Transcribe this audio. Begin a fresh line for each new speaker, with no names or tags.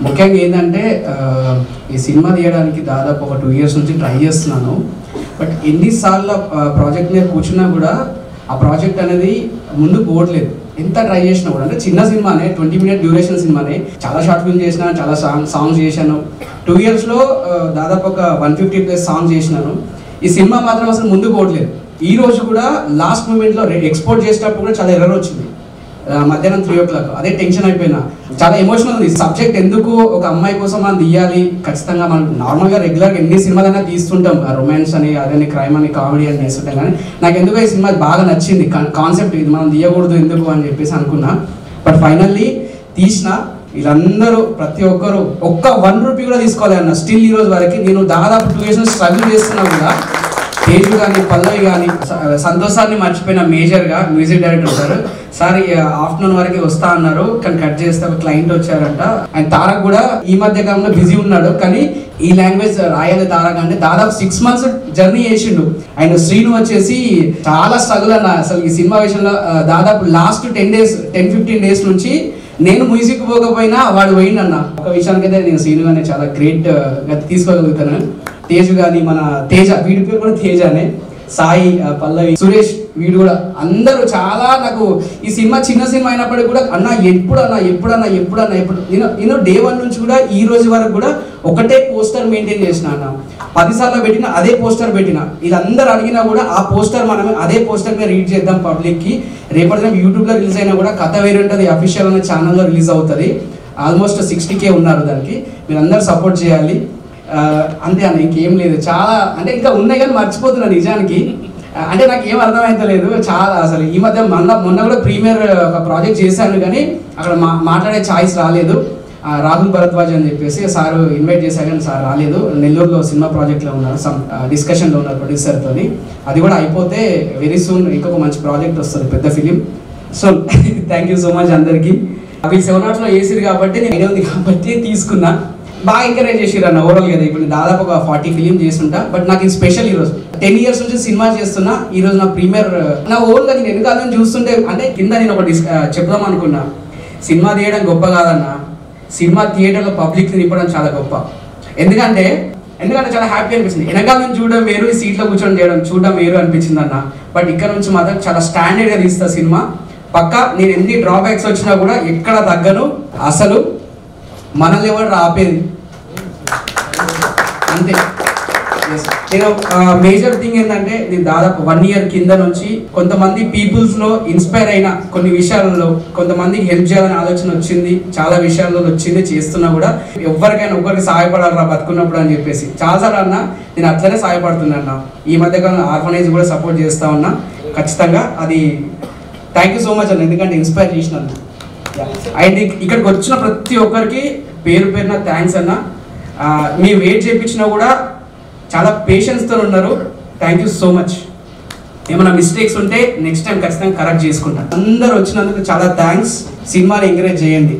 ముఖ్యంగా ఏంటంటే ఈ సినిమా తీయడానికి దాదాపు ఒక 2 years నుంచి ట్రై చేస్తున్నాను. బట్ ఎన్నిసార్లు ప్రాజెక్ట్ మీద కూర్చున్నా కూడా ఆ ప్రాజెక్ట్ అనేది ముందుకు పోవట్లేదు. ఎంత ట్రై చేసినా కూడా, అంటే చిన్న సినిమానే, 20 minute డ్యూరేషన్ సినిమానే, చాలా షార్ట్ ఫిల్మ్ చేసిన, చాలా సాంగ్స్ చేశాను. 2 yearsలో దాదాపు ఒక 150+ సాంగ్స్ చేసినాను. ఈ సినిమా మాత్రం అసలు ముందుకు పోవట్లేదు. ఈ రోజు కూడా లాస్ట్ మూమెంట్లో ఎక్స్పోర్ట్ చేసేటప్పుడు కూడా చాలా ఎర్రర్ వచ్చింది. మధ్యాహ్నం 3 o'clock అదే టెన్షన్ అయిపోయినా. చాలా ఎమోషనల్ ఉంది. సబ్జెక్ట్ ఎందుకు ఒక అమ్మాయి కోసం మనం తీయాలి, ఖచ్చితంగా మనం నార్మల్గా రెగ్యులర్గా ఎన్ని సినిమాలైనా తీస్తుంటాం, రొమాన్స్ అని, అదని, క్రైమ్ అని, కామెడీ అని తీస్తుంటాం. కానీ నాకు ఎందుకు ఈ సినిమా బాగా నచ్చింది. కాన్సెప్ట్ ఇది మనం తీయకూడదు ఎందుకు అని చెప్పేసి అనుకున్నా. బట్ ఫైనల్లీ తీసిన. వీళ్ళందరూ ప్రతి ఒక్కరు ఒక్క 1 rupee కూడా తీసుకోవాలి అన్న. స్టిల్ ఈ రోజు వరకు నేను దాదాపు 2 years స్ట్రగుల్ చేస్తున్నా కూడా, తేజు కానీ, పల్లవి కానీ, సంతోషాన్ని మర్చిపోయిన మేజర్గా మ్యూజిక్ డైరెక్టర్ ఉంటారు సార్. ఆఫ్టర్నూన్ వరకు వస్తా అన్నారు, కానీ కట్ చేస్తే క్లయింట్ వచ్చారంట. ఆయన తారక్ కూడా ఈ మధ్య కాలంలో బిజీ ఉన్నాడు, కానీ ఈ లాంగ్వేజ్ రాయాలి తారక్ అంటే దాదాపు 6 months జర్నీ చేసిండు. ఆయన శ్రీను వచ్చేసి చాలా స్ట్రగుల్ అన్న. అసలు ఈ సినిమా విషయంలో దాదాపు లాస్ట్ 10-15 days నుంచి నేను మ్యూజిక్ పోకపోయినా వాడు పోయిండన్న. ఒక విషయానికైతే నేను శ్రీను గానే చాలా గ్రేట్గా తీసుకోగలుగుతాను. తేజు కానీ, మన తేజ, వీడి పేరు కూడా తేజానే, సాయి, పల్లవి, సురేష్, వీడు కూడా అందరూ చాలా నాకు ఈ సినిమా చిన్న సినిమా అయినప్పటికీ కూడా అన్న ఎప్పుడు నేను day 1 నుంచి కూడా ఈ రోజు వరకు కూడా ఒకటే పోస్టర్ మెయింటైన్ చేసిన అన్న. 10 సార్లు పెట్టిన అదే పోస్టర్ పెట్టిన. వీళ్ళందరూ అడిగినా కూడా ఆ పోస్టర్ మనం అదే పోస్టర్ మీద రీడ్ చేద్దాం పబ్లిక్కి. రేపటి దినం యూట్యూబ్లో రిలీజ్ అయినా కూడా కథ వేరే ఉంటుంది, అఫీషియల్ అనే ఛానల్లో రిలీజ్ అవుతుంది. ఆల్మోస్ట్ 60K ఉన్నారు దానికి. మీరు అందరూ సపోర్ట్ చేయాలి. అంతే అన్న, ఇంకేం లేదు. చాలా అంటే ఇంకా ఉన్నాయి కానీ మర్చిపోతున్నా నిజానికి. అంటే నాకు ఏం అర్థమైతలేదు చాలా. అసలు ఈ మధ్య మొన్న కూడా ప్రీమియర్ ఒక ప్రాజెక్ట్ చేశాను, కానీ అక్కడ మాట్లాడే ఛాయిస్ రాలేదు. రాహుల్ భరద్వాజ్ అని చెప్పేసి సార్ ఇన్వైట్ చేశారు, కానీ సార్ రాలేదు. నెల్లూరులో సినిమా ప్రాజెక్ట్లో ఉన్నారు, సమ్ డిస్కషన్లో ఉన్నారు ప్రొడ్యూసర్తో. అది కూడా అయిపోతే వెరీ సూన్ ఇంకొక మంచి ప్రాజెక్ట్ వస్తుంది, పెద్ద film. So thank you so much అందరికీ. అవి 7 hours వేసిరు కాబట్టి, నేను ఐడియా ఉంది కాబట్టి తీసుకున్నా. బాగా ఎంకరేజ్ చేసిరు అన్న ఓవరాల్ కదా. ఇప్పుడు దాదాపు ఒక 40 ఫిలిం చేస్తుంటా. బట్ నాకు ఇది స్పెషల్. ఈరోజు 10 years నుంచి సినిమా చేస్తున్నా. ఈరోజు నా ప్రీమియర్, నా ఓన్గా నేను వెనకాల నుంచి చూస్తుంటే, అంటే కింద నేను ఒక చెప్దాం అనుకున్నా, సినిమా తీయడం గొప్ప కాదన్న, సినిమా థియేటర్లో పబ్లిక్ని నింపడం చాలా గొప్ప. ఎందుకంటే చాలా హ్యాపీ అనిపించింది. వెనకాల నుంచి చూడడం వేరు, ఈ సీట్లో కూర్చొని చూడడం వేరు అనిపించింది అన్న. బట్ ఇక్కడ నుంచి మాత్రం చాలా స్టాండర్డ్గా తీస్తా సినిమా. పక్కా నేను ఎన్ని డ్రాబ్యాక్స్ వచ్చినా కూడా ఎక్కడ తగ్గను. అసలు మనల్ని ఎవరు ఆపేది అంతే. నేను మేజర్ థింగ్ ఏంటంటే, నేను దాదాపు 1 year కింద నుంచి కొంతమంది పీపుల్స్లో ఇన్స్పైర్ అయిన కొన్ని విషయాలలో, కొంతమందికి హెల్ప్ చేయాలని ఆలోచన వచ్చింది, చాలా విషయాల్లో వచ్చింది. చేస్తున్నా కూడా ఎవరికైనా ఒకరికి సహాయపడాలరా బతుకున్నప్పుడు అని చెప్పేసి చాలాసార్లు అన్నా. నేను అట్లనే సహాయపడుతున్నా అన్న. ఈ మధ్యకాలంలో ఆర్ఫనైజ్ కూడా సపోర్ట్ చేస్తూ ఉన్నా. ఖచ్చితంగా అది థ్యాంక్ యూ సో మచ్ అన్న, ఎందుకంటే ఇన్స్పైర్ చేసినాను. అండ్ ఇక్కడికి వచ్చిన ప్రతి ఒక్కరికి పేరు పేరున థ్యాంక్స్ అన్న. మీ వెయిట్ చేయించినా కూడా చాలా పేషెన్స్తో ఉన్నారు. Thank you so much. ఏమైనా మిస్టేక్స్ ఉంటే నెక్స్ట్ టైం ఖచ్చితంగా కరెక్ట్ చేసుకుంటాను. అందరూ వచ్చినందుకు చాలా థ్యాంక్స్. సినిమాని ఎంకరేజ్ చేయండి.